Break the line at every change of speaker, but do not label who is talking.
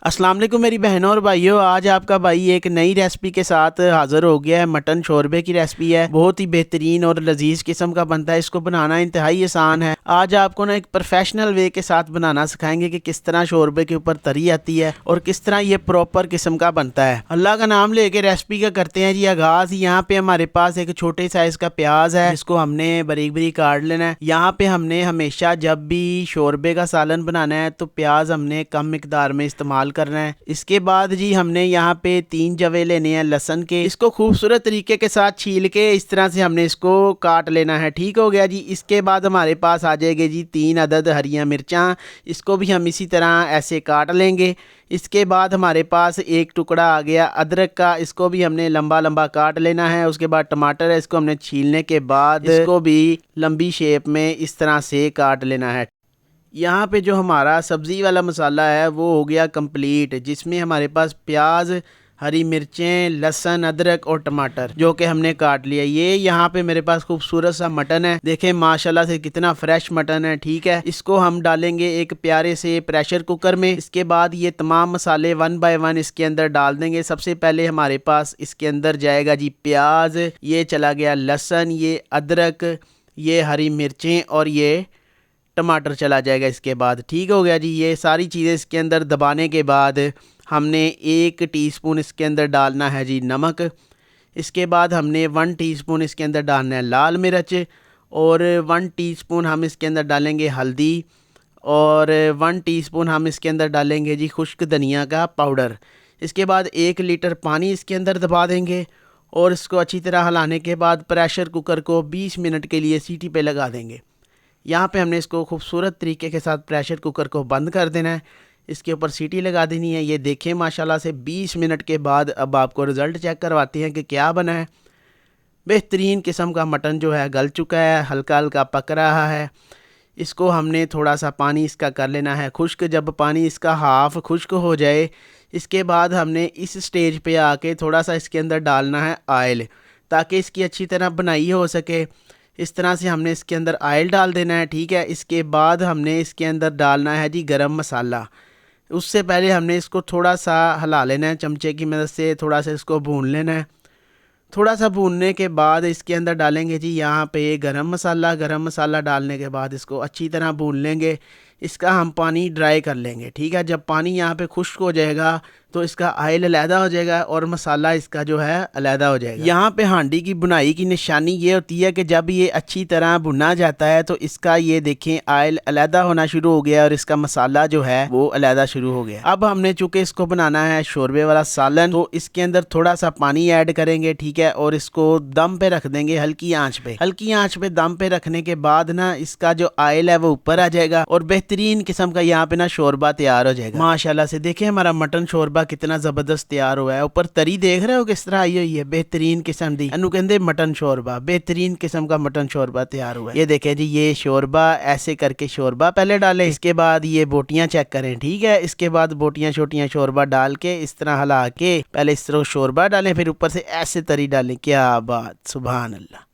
अस्सलाम वालेकुम मेरी बहनों और भाइयों, आज आपका भाई एक नई रेसिपी के साथ हाज़िर हो गया है। मटन शोरबे की रेसिपी है, बहुत ही बेहतरीन और लजीज किस्म का बनता है। इसको बनाना इंतहाई आसान है। आज आपको ना एक प्रोफेशनल वे के साथ बनाना सिखाएंगे कि किस तरह शोरबे के ऊपर तरी आती है और किस तरह ये प्रॉपर किस्म का बनता है। अल्लाह का नाम लेके रेसिपी का करते हैं जी आगाज। यहाँ पे हमारे पास एक छोटे साइज का प्याज है, जिसको हमने बारीक बारीक काट लेना है। यहाँ पे हमने हमेशा जब भी शोरबे का सालन बनाना है तो प्याज हमने कम मिकदार में इस्तेमाल करना है। इसके बाद जी हमने यहाँ पे 3 जवे लेने हैं लहसुन के। इसको खूबसूरत तरीके के साथ छील के इस तरह से हमने इसको काट लेना है। ठीक हो गया जी। इसके बाद हमारे पास आ जाएगी जी 3 अदद हरियाँ मिर्चां। इसको भी हम इसी तरह ऐसे काट लेंगे। इसके बाद हमारे पास एक टुकड़ा आ गया अदरक का, इसको भी हमने लंबा लंबा काट लेना है। उसके बाद टमाटर है, इसको हमने छीलने के बाद इसको भी लंबी शेप में इस तरह से काट लेना है। यहाँ पे जो हमारा सब्ज़ी वाला मसाला है वो हो गया कंप्लीट, जिसमें हमारे पास प्याज, हरी मिर्चें, लहसुन, अदरक और टमाटर जो कि हमने काट लिया। ये यहाँ पे मेरे पास खूबसूरत सा मटन है, देखें माशाल्लाह से कितना फ्रेश मटन है। ठीक है, इसको हम डालेंगे एक प्यारे से प्रेशर कुकर में। इसके बाद ये तमाम मसाले 1 बाय 1 इसके अंदर डाल देंगे। सबसे पहले हमारे पास इसके अंदर जाएगा जी प्याज, ये चला गया लहसुन, ये अदरक, ये हरी मिर्चें और ये टमाटर चला जाएगा इसके बाद। ठीक हो गया जी। ये सारी चीज़ें इसके अंदर दबाने के बाद हमने 1 टीस्पून इसके अंदर डालना है जी नमक। इसके बाद हमने 1 टीस्पून इसके अंदर डालना है लाल मिर्च और 1 टीस्पून हम इसके अंदर डालेंगे हल्दी और 1 टीस्पून हम इसके अंदर डालेंगे जी खुश्क धनिया का पाउडर। इसके बाद 1 लीटर पानी इसके अंदर दबा देंगे और इसको अच्छी तरह हिलाने के बाद प्रेशर कुकर को 20 मिनट के लिए सीटी पे लगा देंगे। यहाँ पे हमने इसको खूबसूरत तरीके के साथ प्रेशर कुकर को बंद कर देना है। इसके ऊपर सीटी लगा देनी है। ये देखें माशाल्लाह से 20 मिनट के बाद अब आपको रिज़ल्ट चेक करवाते हैं कि क्या बना है। बेहतरीन किस्म का मटन जो है गल चुका है, हल्का हल्का पक रहा है। इसको हमने थोड़ा सा पानी इसका कर लेना है खुश्क। जब पानी इसका हाफ़ खुश्क हो जाए, इसके बाद हमने इस स्टेज पे आके थोड़ा सा इसके अंदर डालना है ऑयल, ताकि इसकी अच्छी तरह बनाई हो सके। इस तरह से हमने इसके अंदर ऑयल डाल देना है। ठीक है, इसके बाद हमने इसके अंदर डालना है जी गरम मसाला। उससे पहले हमने इसको थोड़ा सा हिला लेना है, चमचे की मदद से थोड़ा सा इसको भून लेना है। थोड़ा सा भूनने के बाद इसके अंदर डालेंगे जी यहाँ पे गरम मसाला। गरम मसाला डालने के बाद इसको अच्छी तरह भून लेंगे। इसका हम पानी ड्राई कर लेंगे। ठीक है, जब पानी यहाँ पे खुश्क हो जाएगा तो इसका ऑयल अलहदा हो जाएगा और मसाला इसका जो है अलहदा हो जाएगा। यहाँ पे हांडी की बुनाई की निशानी ये होती है कि जब ये अच्छी तरह भुना जाता है तो इसका ये देखें ऑयल अलहदा होना शुरू हो गया और इसका मसाला जो है वो अलहदा शुरू हो गया। अब हमने चूँकि इसको बनाना है शोरबे वाला सालन, तो इसके अंदर थोड़ा सा पानी ऐड करेंगे। ठीक है, और इसको दम पे रख देंगे हल्की आँच पे। हल्की आँच पे दम पे रखने के बाद ना इसका जो ऑयल है वो ऊपर आ जाएगा और बेहतरीन किस्म का यहाँ पे ना शोरबा तैयार हो जाएगा। माशाल्लाह से देखें हमारा मटन शोरबा कितना जबरदस्त तैयार हुआ है। ऊपर तरी देख रहे हो किस तरह आई हुई है, बेहतरीन किस्म दी। अनु कहते मटन शोरबा, बेहतरीन किस्म का मटन शोरबा तैयार हुआ है। ये देखे जी, ये शोरबा ऐसे करके शोरबा पहले डालें, इसके बाद ये बोटियां चेक करें। ठीक है, इसके बाद बोटियां छोटियां शोरबा डाल के इस तरह हिला के पहले इस तरह शोरबा डालें, फिर ऊपर से ऐसे तरी डालें। क्या बात, सुभान अल्लाह।